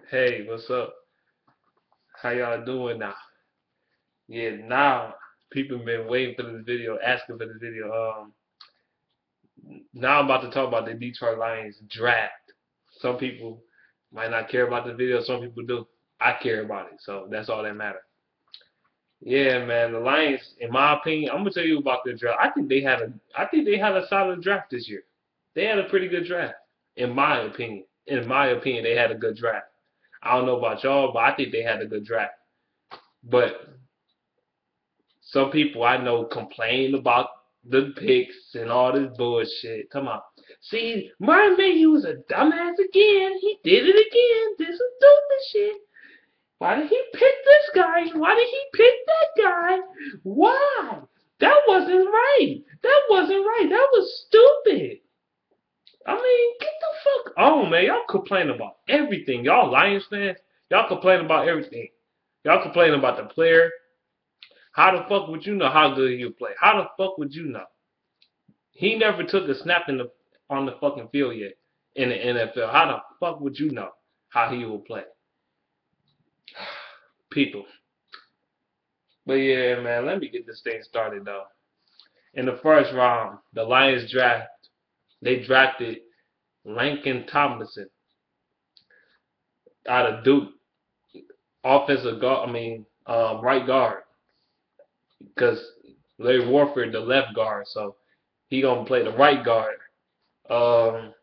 Hey, what's up? How y'all doing now? Yeah, now people been waiting for this video, asking for this video. Now I'm about to talk about the Detroit Lions draft. Some people might not care about the video, some people do. I care about it, so that's all that matters. Yeah, man, the Lions, in my opinion, I'm gonna tell you about their draft. I think they had a solid draft this year. They had a pretty good draft, in my opinion. In my opinion, they had a good draft. I don't know about y'all, but I think they had a good draft. But some people I know complain about the picks and all this bullshit. Come on. See, Martin Mayhew was a dumbass again. He did it again. This is stupid shit. Why did he pick this guy? Why did he pick that guy? Why? That wasn't right. That wasn't right. That was stupid. I mean, get the fuck on, man. Y'all complain about everything. Y'all Lions fans, y'all complain about everything. Y'all complain about the player. How the fuck would you know how good he'll play? How the fuck would you know? He never took a snap on the fucking field yet in the NFL. How the fuck would you know how he will play? People. But yeah, man, let me get this thing started though. In the first round, the Lions they drafted Lincoln Tomlinson out of Duke, offensive guard. Right guard, because Larry Warford, the left guard, so he gonna play the right guard. Um,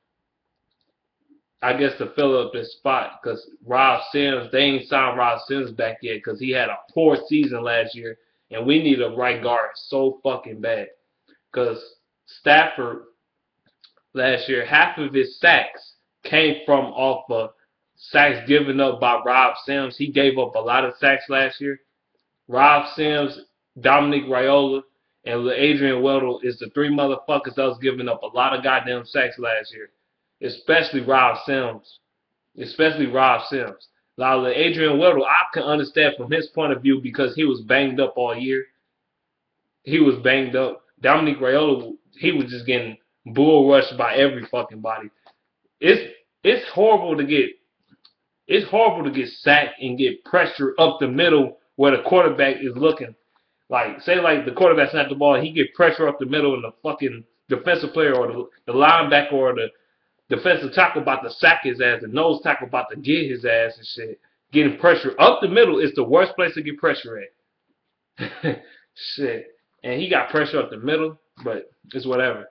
I guess to fill up this spot because Rob Sims, they ain't signed Rob Sims back yet because he had a poor season last year, and we need a right guard so fucking bad. Because Stafford last year, half of his sacks came from off of sacks given up by Rob Sims. He gave up a lot of sacks last year. Rob Sims, Dominic Raiola, and Adrian Weddle is the three motherfuckers that was giving up a lot of goddamn sacks last year. Especially Rob Sims. Especially Rob Sims. Now, Adrian Weddle, I can understand from his point of view because he was banged up all year. He was banged up. Dominic Raiola, he was just getting bull rushed by every fucking body. It's it's horrible to get it's horrible to get sacked and get pressure up the middle where the quarterback is looking. Like, say, like the quarterback snapped the ball, he get pressure up the middle, and the fucking defensive player or the linebacker or the defensive tackle about to sack his ass, the nose tackle about to get his ass and shit. Getting pressure up the middle is the worst place to get pressure at. Shit. And he got pressure up the middle, but it's whatever.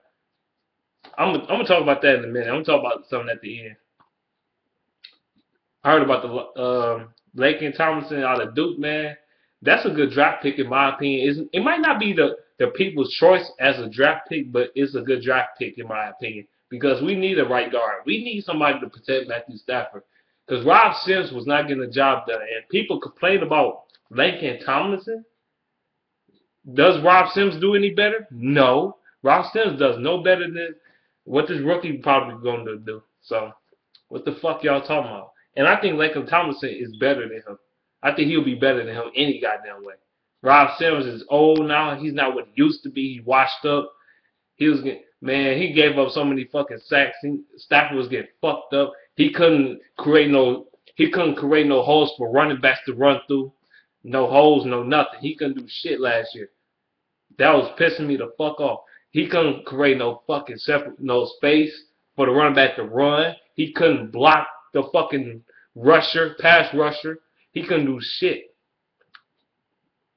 I'm gonna talk about that in a minute. I'm gonna talk about something at the end. I heard about the Lakin Tomlinson out of Duke, man. That's a good draft pick in my opinion. It might not be the people's choice as a draft pick, but it's a good draft pick in my opinion because we need a right guard. We need somebody to protect Matthew Stafford because Rob Sims was not getting the job done, and people complain about Lakin Tomlinson. Does Rob Sims do any better? No. Rob Sims does no better than what this rookie probably going to do. So, what the fuck y'all talking about? And I think Laken Tomlinson is better than him. I think he'll be better than him any goddamn way. Rob Sims is old now. He's not what he used to be. He washed up. He gave up so many fucking sacks. Stafford was getting fucked up. He couldn't create no holes for running backs to run through. No holes, no nothing. He couldn't do shit last year. That was pissing me the fuck off. He couldn't create no fucking separate no space for the running back to run. He couldn't block the fucking pass rusher. He couldn't do shit.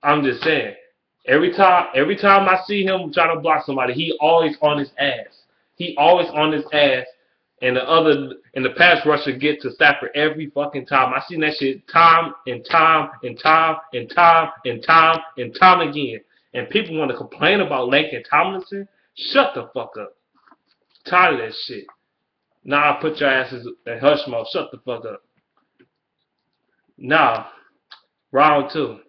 I'm just saying. Every time I see him trying to block somebody, he always on his ass. He always on his ass, and the pass rusher get to Stafford every fucking time. I seen that shit time and time and time and time and time and time again. And people want to complain about Laken Tomlinson. Shut the fuck up. Tired of that shit. Nah, put your asses in hush mouth. Shut the fuck up. Now, round two.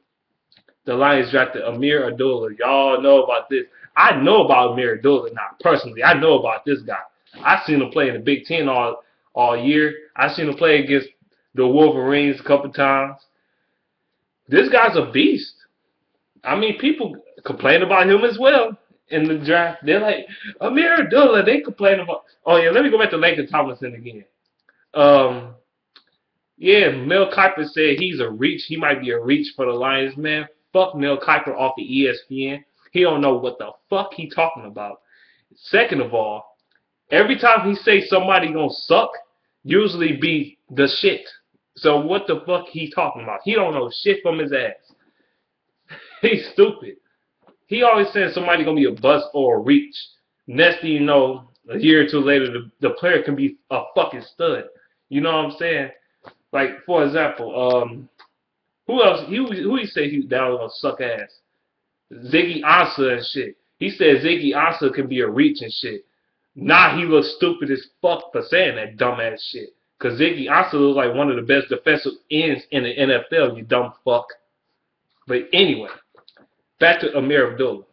The Lions drafted Amir Abdullah. Y'all know about this. I know about Amir Abdullah now, personally. I know about this guy. I seen him play in the Big Ten all year. I seen him play against the Wolverines a couple times. This guy's a beast. I mean, people complain about him as well in the draft. They're like, Amir Abdullah, they complain about. Oh, yeah, let me go back to Laken Tomlinson again. Um, Yeah, Mel Kiper said he's a reach. He might be a reach for the Lions, man. Fuck Mel Kiper off the ESPN. He don't know what the fuck he talking about. Second of all, every time he say somebody gonna suck, usually be the shit. So what the fuck he talking about? He don't know shit from his ass. He's stupid. He always says somebody gonna be a bust or a reach. Next thing you know, a year or two later, the player can be a fucking stud. You know what I'm saying? Like for example, who else? Who he say that was gonna suck ass? Ziggy Ansah and shit. He said Ziggy Ansah can be a reach and shit. Nah, he looks stupid as fuck for saying that dumbass shit. Cause Ziggy Ansah looks like one of the best defensive ends in the NFL. You dumb fuck. But anyway, back to Amir Abdullah.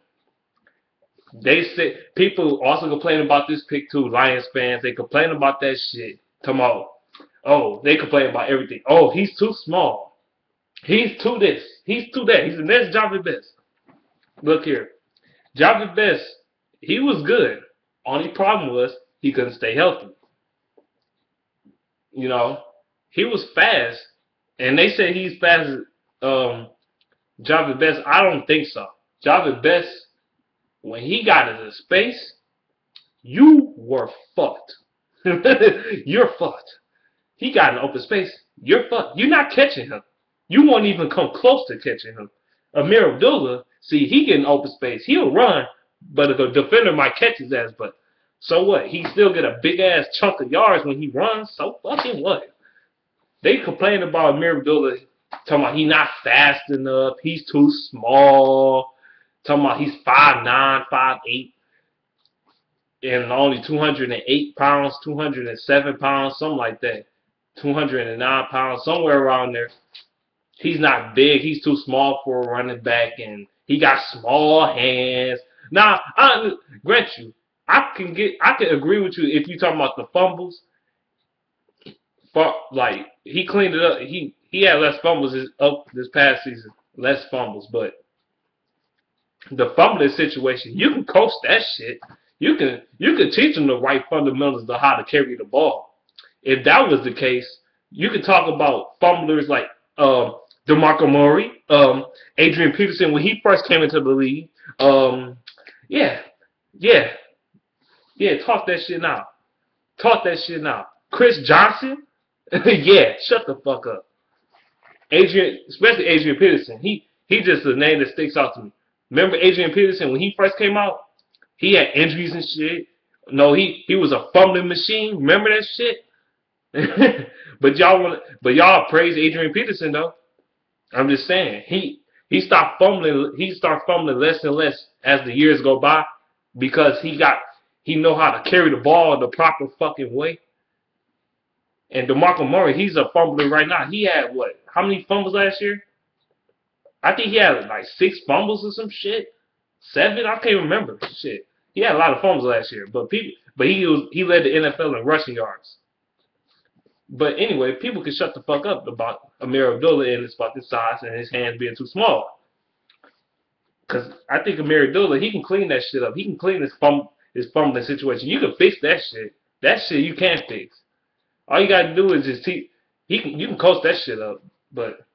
They said people also complain about this pick too. Lions fans, they complain about that shit. Come on. Oh, they complain about everything. Oh, he's too small. He's too this. He's too that. He's the next Jahvid Best. Look here. Jahvid Best, he was good. Only problem was he couldn't stay healthy. You know, he was fast. And they say he's fast as Jahvid Best. I don't think so. Jahvid Best, when he got into space, you were fucked. You're fucked. He got in open space. You're fucked. You're not catching him. You won't even come close to catching him. Amir Abdullah, see, he get in open space. He'll run, but the defender might catch his ass. But so what? He still get a big ass chunk of yards when he runs. So fucking what? They complain about Amir Abdullah, talking about he not fast enough. He's too small. Talking about he's 5'9", 5'8", and only 208 pounds, 207 pounds, something like that. 209 pounds, somewhere around there. He's not big. He's too small for a running back, and he got small hands. Now, I grant you, I can agree with you if you talking about the fumbles. Like he cleaned it up. He had less fumbles this past season, less fumbles, but the fumbling situation, you can coach that shit. You can teach them the right fundamentals of how to carry the ball. If that was the case, you could talk about fumblers like DeMarco Murray, Adrian Peterson when he first came into the league. Yeah, yeah, yeah. Talk that shit now. Talk that shit now. Chris Johnson, yeah, shut the fuck up. Adrian, especially Adrian Peterson, he just a name that sticks out to me. Remember Adrian Peterson when he first came out? He had injuries and shit. No, he was a fumbling machine. Remember that shit? but y'all praise Adrian Peterson though. I'm just saying he stopped fumbling. He started fumbling less and less as the years go by because he know how to carry the ball the proper fucking way. And DeMarco Murray, he's a fumbler right now. He had what? How many fumbles last year? I think he had like 6 fumbles or some shit. 7? I can't remember. Shit. He had a lot of fumbles last year, but he led the NFL in rushing yards. But anyway, people can shut the fuck up about Amir Abdullah and it's about his size and his hands being too small. Cause I think Amir Abdullah, he can clean that shit up. He can clean his fumbling situation. You can fix that shit. That shit you can't fix. All you gotta do is just you can coach that shit up. But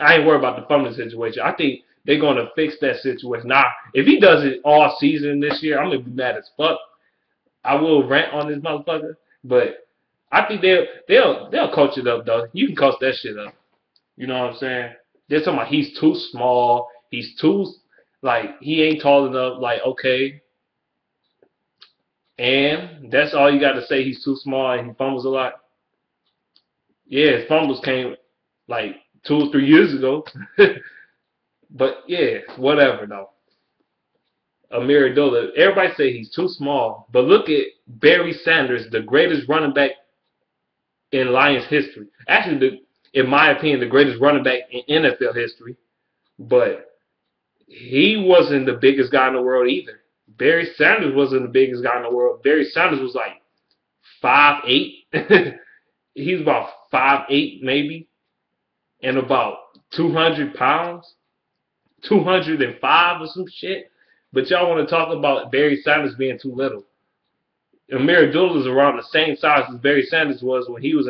I ain't worried about the fumbling situation. I think they're gonna fix that situation. Now, if he does it all season this year, I'm gonna be mad as fuck. I will rant on this motherfucker, but I think they'll coach it up though. You can coach that shit up. You know what I'm saying? They're talking about he's too small. He's too he ain't tall enough. Like okay, and that's all you got to say. He's too small and he fumbles a lot. Yeah, his fumbles came like 2 or 3 years ago. But yeah, whatever though. Amir Abdullah, everybody say he's too small, but look at Barry Sanders, the greatest running back in Lions history. Actually, in my opinion, the greatest running back in NFL history. But he wasn't the biggest guy in the world either. Barry Sanders wasn't the biggest guy in the world. Barry Sanders was like 5'8". He's about 5'8" maybe, and about 200 pounds, 205 or some shit. But y'all want to talk about Barry Sanders being too little. Amir Abdullah is around the same size as Barry Sanders was when he was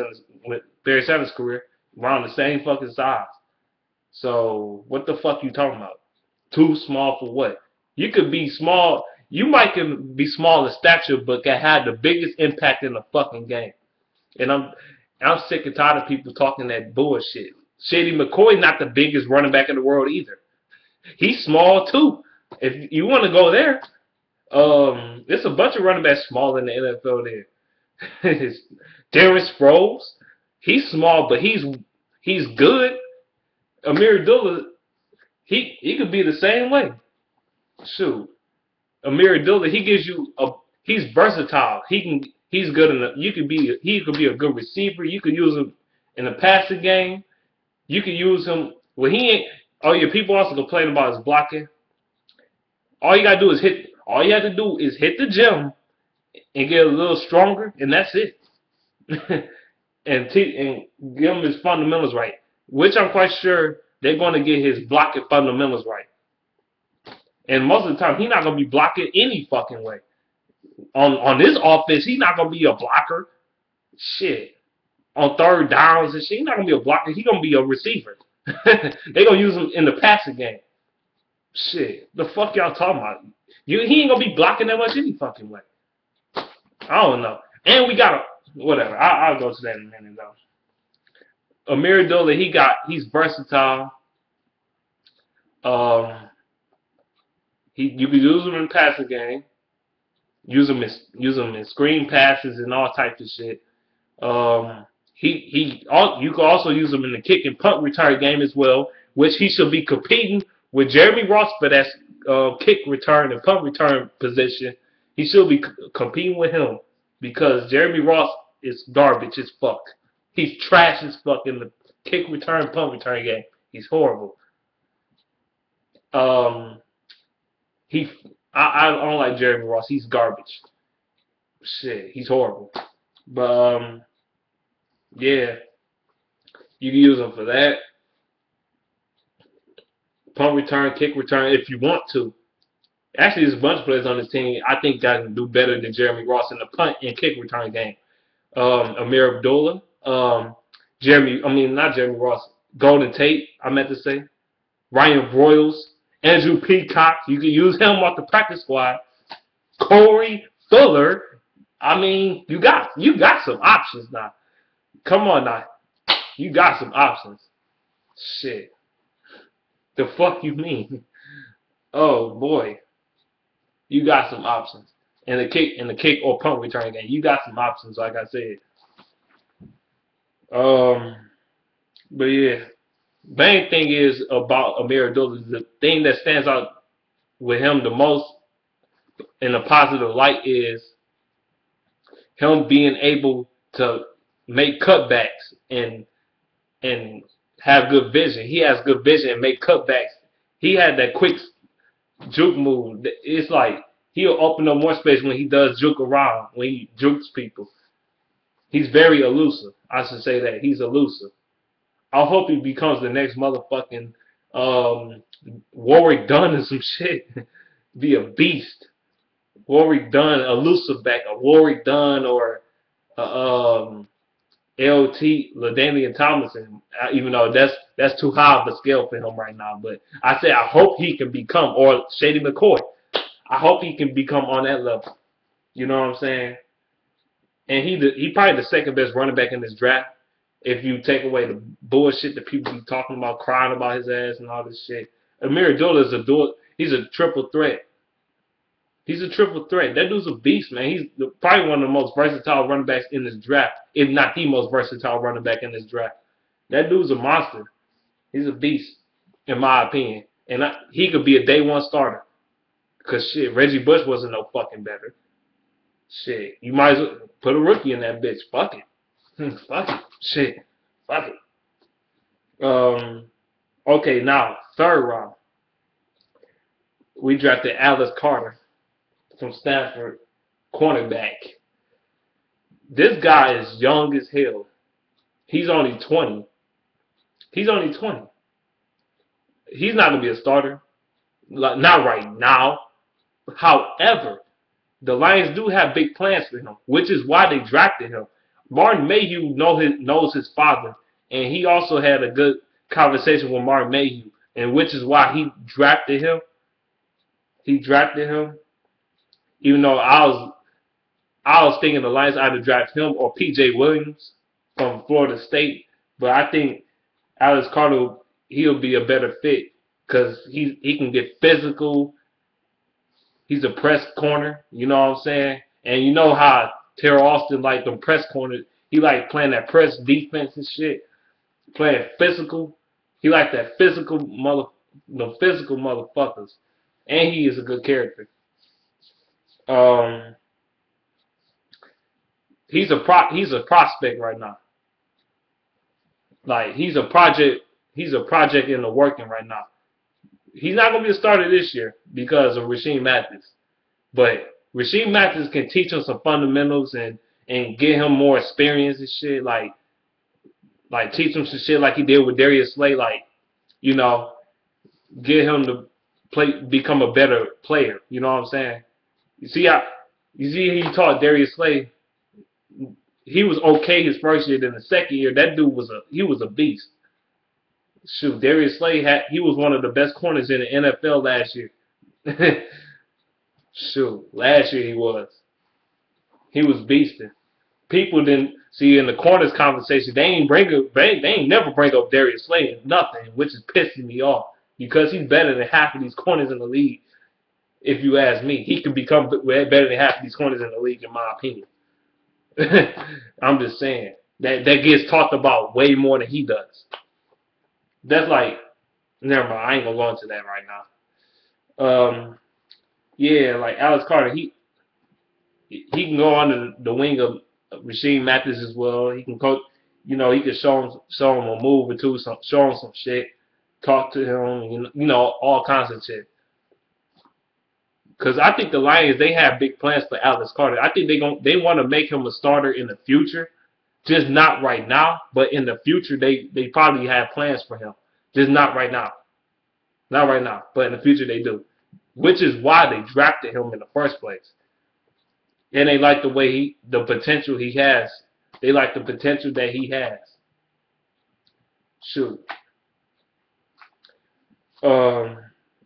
Barry Sanders' career, around the same fucking size. So what the fuck you talking about? Too small for what? You could be small. You might can be small in stature, but can have the biggest impact in the fucking game. And I'm sick and tired of people talking that bullshit. Shady McCoy not the biggest running back in the world either. He's small too. If you want to go there, there's a bunch of running backs small in the NFL there. Darren Sproles, he's small, but he's good. Amir Abdullah, he could be the same way. Shoot, Amir Abdullah, he's versatile. He's good enough. He could be a good receiver. You could use him in the passing game. You could use him. Well, he ain't. Oh yeah, people also complain about his blocking. All you gotta do is hit. All you have to do is hit the gym and get a little stronger, and that's it. and give him his fundamentals right, which I'm quite sure they're going to get his blocking fundamentals right. And most of the time, he's not going to be blocking any fucking way. On this offense, he's not going to be a blocker. Shit. On third downs and shit, he's not going to be a blocker. He's going to be a receiver. They're going to use him in the passing game. Shit. The fuck y'all talking about? He ain't going to be blocking that much any fucking way. I don't know. And we got whatever. I'll go to that in a minute, though. Amir Abdullah, he's versatile. You can use him in the passing game. Use him in screen passes and all types of shit. You can also use him in the kick and punt return game as well, which he should be competing with Jeremy Ross for that kick return and punt return position. He should be competing with him because Jeremy Ross is garbage as fuck. He's trash as fuck in the kick return, punt return game. He's horrible. I don't like Jeremy Ross. He's garbage. Shit, he's horrible. But yeah, you can use him for that. Punt return, kick return, if you want to. Actually, there's a bunch of players on this team I think that can do better than Jeremy Ross in the punt and kick return game. Amir Abdullah, not Jeremy Ross, Golden Tate, I meant to say. Ryan Broyles, Andrew Peacock, you can use him off the practice squad. Corey Fuller, you got some options now. Come on now. You got some options. Shit. The fuck you mean? Oh boy. You got some options. In the kick or punt return game. You got some options, like I said. But yeah. Main thing is about Amir Abdullah, the thing that stands out with him the most in a positive light is him being able to make cutbacks and have good vision. He has good vision and make cutbacks. He had that quick juke move. It's like he'll open up more space when he does juke around, when he jukes people. He's very elusive. I should say that. He's elusive. I hope he becomes the next motherfucking Warwick Dunn or some shit. Be a beast. Warwick Dunn, elusive back. A Warwick Dunn or LT, LaDainian Tomlinson, even though that's too high of a scale for him right now. But I hope he can become, or Shady McCoy, I hope he can become on that level. You know what I'm saying? And he probably the second best running back in this draft. If you take away the bullshit that people be talking about, crying about his ass and all this shit. Amir Abdullah he's a triple threat. He's a triple threat. That dude's a beast, man. He's probably one of the most versatile running backs in this draft, if not the most versatile running back in this draft. That dude's a monster. He's a beast, in my opinion. And he could be a day one starter. Because, shit, Reggie Bush wasn't no fucking better. Shit, you might as well put a rookie in that bitch. Fuck it. Fuck it. Shit. Fuck it. Okay, now, third round. We drafted Alex Carter from Stanford, cornerback. This guy is young as hell. He's only 20. He's only 20. He's not going to be a starter. Not right now. However, the Lions do have big plans for him, which is why they drafted him. Martin Mayhew knows his father, and he also had a good conversation with Martin Mayhew, and which is why he drafted him. He drafted him, even though I was thinking the Lions either draft him or P.J. Williams from Florida State, but I think Alex Carter he'll be a better fit because he can get physical. He's a press corner, you know what I'm saying? And you know how Terrell Austin like them press corners. He like playing that press defense and shit, playing physical. He like that the physical motherfuckers. And he is a good character. Um, he's a prospect right now. Like he's a project in the working right now. He's not gonna be a starter this year because of Rasheem Mathis. But Rasheem Mathis can teach him some fundamentals and get him more experience and shit. Like teach him some shit like he did with Darius Slay. Like you know, get him to become a better player. You know what I'm saying? You see how he taught Darius Slay. He was okay his first year. Then the second year, that dude was a beast. Shoot, Darius Slay he was one of the best corners in the NFL last year. Shoot, last year he was. He was beasting. People didn't see in the corners conversation. They ain't never bring up Darius Slay and nothing, which is pissing me off because he's better than half of these corners in the league. If you ask me, he can become better than half of these corners in the league, in my opinion. I'm just saying that gets talked about way more than he does. That's like, never mind. I ain't gonna go into that right now. Yeah, like Alex Carter, he can go under the wing of Rasheem Mathis as well. He can coach, he can show him a move or two, show him some shit, talk to him, all kinds of shit. Because I think the Lions, they have big plans for Alex Carter. I think they want to make him a starter in the future, just not right now. But in the future, they probably have plans for him, just not right now. Not right now, but in the future they do. Which is why they drafted him in the first place. And they like the potential he has. They like the potential that he has. Shoot.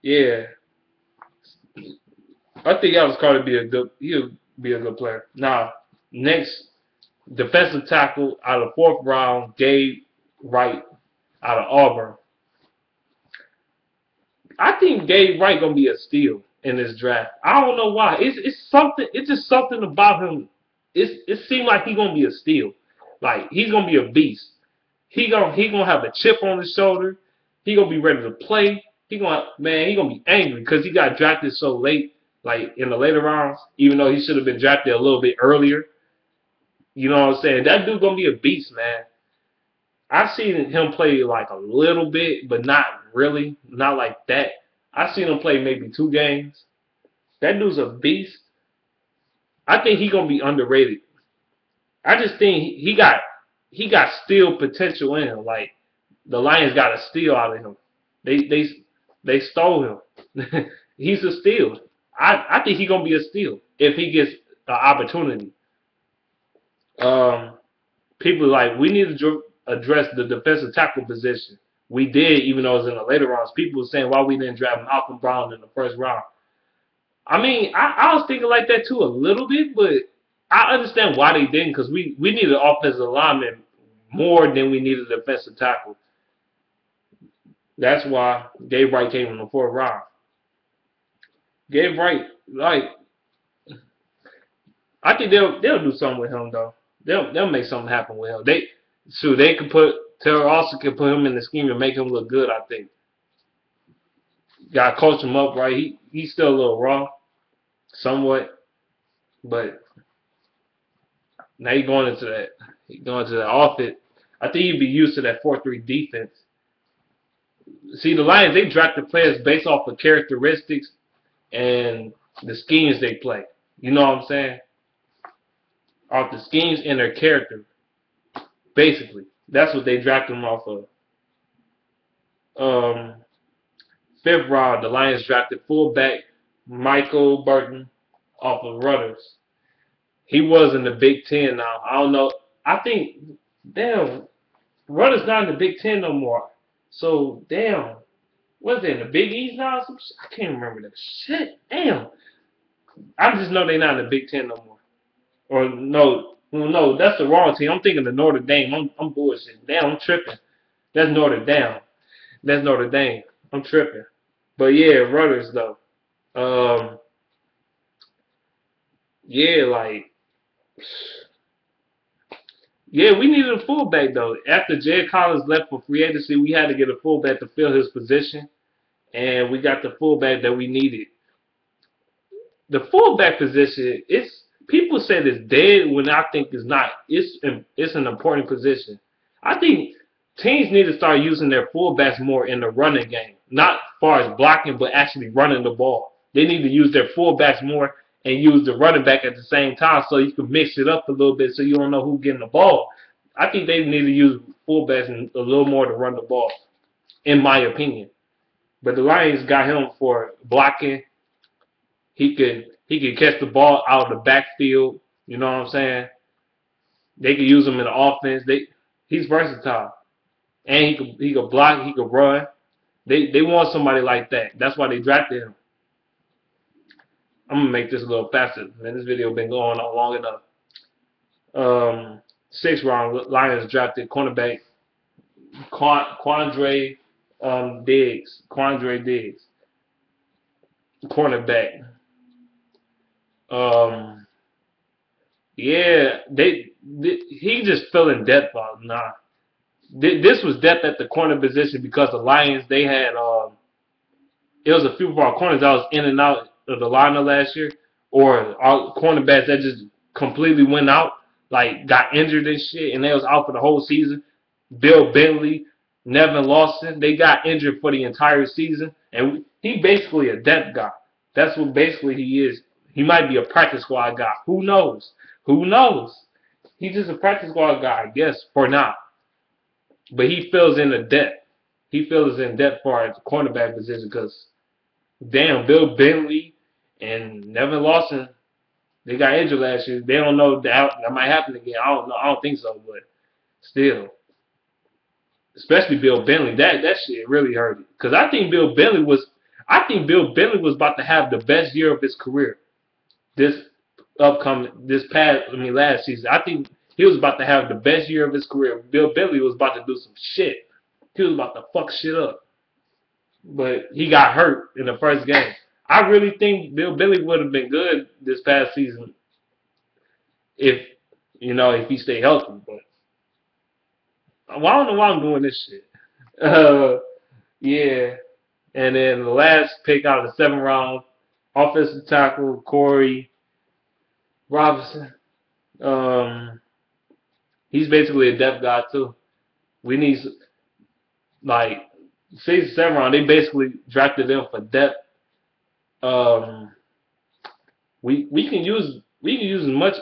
Yeah. I think Alex Carter he'll be a good player. Now, next defensive tackle out of the 4th round, Gabe Wright out of Auburn. I think Gabe Wright gonna be a steal in this draft. I don't know why. It's something. It's just something about him. It seems like he's gonna be a steal. Like he's gonna be a beast. He gonna have a chip on his shoulder. He gonna be ready to play. He gonna be angry because he got drafted so late, like in the later rounds. Even though he should have been drafted a little bit earlier. You know what I'm saying? That dude gonna be a beast, man. I've seen him play like a little bit, but not really, not like that. I've seen him play maybe 2 games. That dude's a beast. I think he's gonna be underrated. I just think he got steal potential in him. Like the Lions got a steal out of him. They stole him. He's a steal. I think he's gonna be a steal if he gets the opportunity. People are like we need to address the defensive tackle position. We did, even though it was in the later rounds. People were saying why we didn't draft Malcolm Brown in the 1st round. I mean, I was thinking like that too a little bit, but I understand why they didn't because we needed an offensive lineman more than we needed a defensive tackle. That's why Gabe Wright came in the 4th round. Gabe Wright, like, I think they'll do something with him though. They'll make something happen with him. They could Terrell Austin can put him in the scheme and make him look good, I think. Got to coach him up right. He's still a little raw, somewhat, but now he's going into that offense. I think he'd be used to that 4-3 defense. See, the Lions, they drafted players based off of characteristics and the schemes they play. You know what I'm saying? Off the schemes and their character, basically. That's what they drafted him off of. 5th round, the Lions drafted fullback Michael Burton off of Rutgers. He was in the Big Ten now. I don't know. I think, damn, Rutgers not in the Big Ten no more. So damn, what's it in the Big East now? I can't remember that shit. Damn, I just know they're not in the Big Ten no more. Or no, no, that's the wrong team. I'm thinking of Notre Dame. I'm bullshit. Damn, I'm tripping. That's Notre Dame. That's Notre Dame. I'm tripping. But yeah, Rutgers though. Um, yeah, like, yeah, we needed a fullback though. After Jay Collins left for free agency, we had to get a fullback to fill his position, and we got the fullback that we needed. The fullback position, it's people say it's dead when I think it's not. It's an important position. I think teams need to start using their fullbacks more in the running game, not as far as blocking, but actually running the ball. They need to use their fullbacks more and use the running back at the same time, so you can mix it up a little bit, so you don't know who's getting the ball. I think they need to use fullbacks a little more to run the ball, in my opinion. But the Lions got him for blocking. He could catch the ball out of the backfield. You know what I'm saying? They could use him in the offense. He's versatile, and he could block. He could run. They want somebody like that. That's why they drafted him. I'm gonna make this a little faster. Man, this video been going on long enough. Sixth round, Lions drafted cornerback Quandre Diggs. Quandre Diggs, cornerback. Um, yeah, he just filling depth out. Nah, this was depth at the corner position because the Lions they had it was a few of our corners that was in and out of the lineup last year, or our cornerbacks that just completely went out, like got injured and shit, and they was out for the whole season. Bill Bentley, Nevin Lawson, they got injured for the entire season, and he basically a depth guy. That's what basically he is. He might be a practice squad guy. Who knows? Who knows? He's just a practice squad guy, I guess, for now. But he fills in the depth. He fills in depth for the cornerback position because, damn, Bill Bentley and Nevin Lawson, they got injured last year. They don't know that might happen again. I don't know. I don't think so, but still. Especially Bill Bentley. That shit really hurt it. Because I think Bill Bentley was about to have the best year of his career. Last season. I think he was about to have the best year of his career. Bill Bentley was about to do some shit. He was about to fuck shit up. But he got hurt in the first game. I really think Bill Bentley would have been good this past season if he stayed healthy. But I don't know why I'm doing this shit. Yeah. And then the last pick out of the 7th round, offensive tackle Corey Robinson. He's basically a depth guy too. We need like 6th, 7th round. They basically drafted him for depth. We can use as much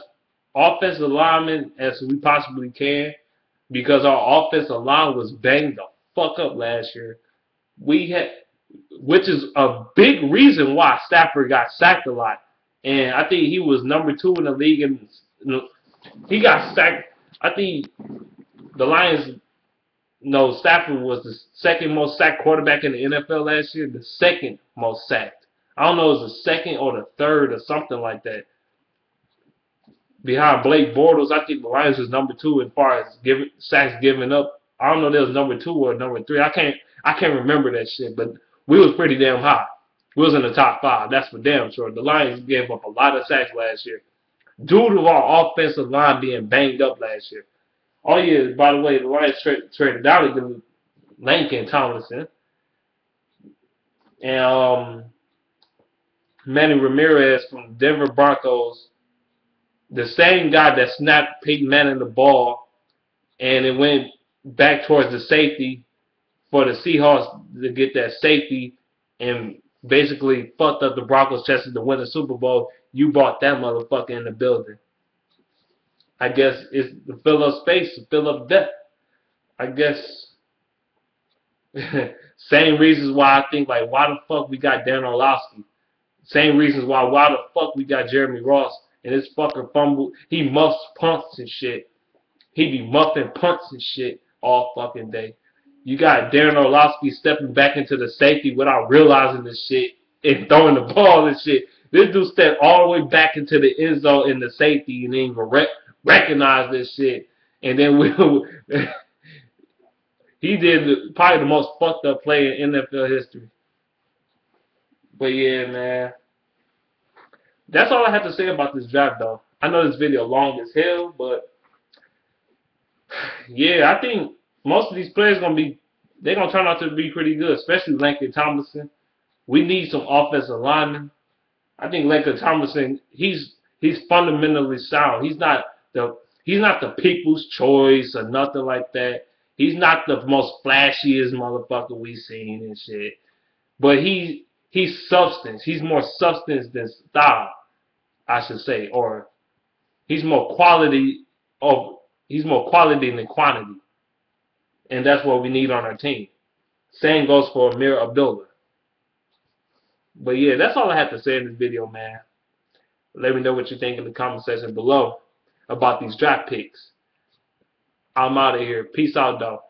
offensive linemen as we possibly can because our offensive line was banged the fuck up last year. Which is a big reason why Stafford got sacked a lot. And I think he was number 2 in the league, and he got sacked. I think the Lions, Stafford was the 2nd most sacked quarterback in the NFL last year, the 2nd most sacked. I don't know if it was the 2nd or the 3rd or something like that. Behind Blake Bortles, I think the Lions was number 2 as far as sacks given up. I don't know if it was number 2 or number 3. I can't remember that shit, but we was pretty damn high. We was in the top 5. That's for damn sure. The Lions gave up a lot of sacks last year due to our offensive line being banged up last year. Oh yeah, by the way, the Lions traded down to get Laken Tomlinson and Manny Ramirez from the Denver Broncos, the same guy that snapped Peyton Manning the ball, and it went back towards the safety for the Seahawks to get that safety and basically fucked up the Broncos' chances to win the Super Bowl. You brought that motherfucker in the building. I guess it's to fill up space, to fill up depth. I guess same reasons why I think, like, why the fuck we got Dan Orlovsky. Same reasons why the fuck we got Jeremy Ross and his fucking fumble. He muffs punts and shit. He be muffing punts and shit all fucking day. You got Darren Orlovsky stepping back into the safety without realizing this shit and throwing the ball and shit. This dude stepped all the way back into the end zone in the safety and didn't even recognize this shit. And then he did probably the most fucked up play in NFL history. But yeah, man. That's all I have to say about this draft, though. I know this video long as hell, but yeah, I think most of these players they're gonna turn out to be pretty good, especially Laken Tomlinson. We need some offensive linemen. I think Laken Tomlinson, he's fundamentally sound. He's not the people's choice or nothing like that. He's not the most flashiest motherfucker we seen and shit. But he's substance. He's more substance than style, I should say, or he's more quality than quantity, and that's what we need on our team. Same goes for Amir Abdullah. But yeah, that's all I have to say in this video, man. Let me know what you think in the comment section below about these draft picks. I'm out of here. Peace out, though.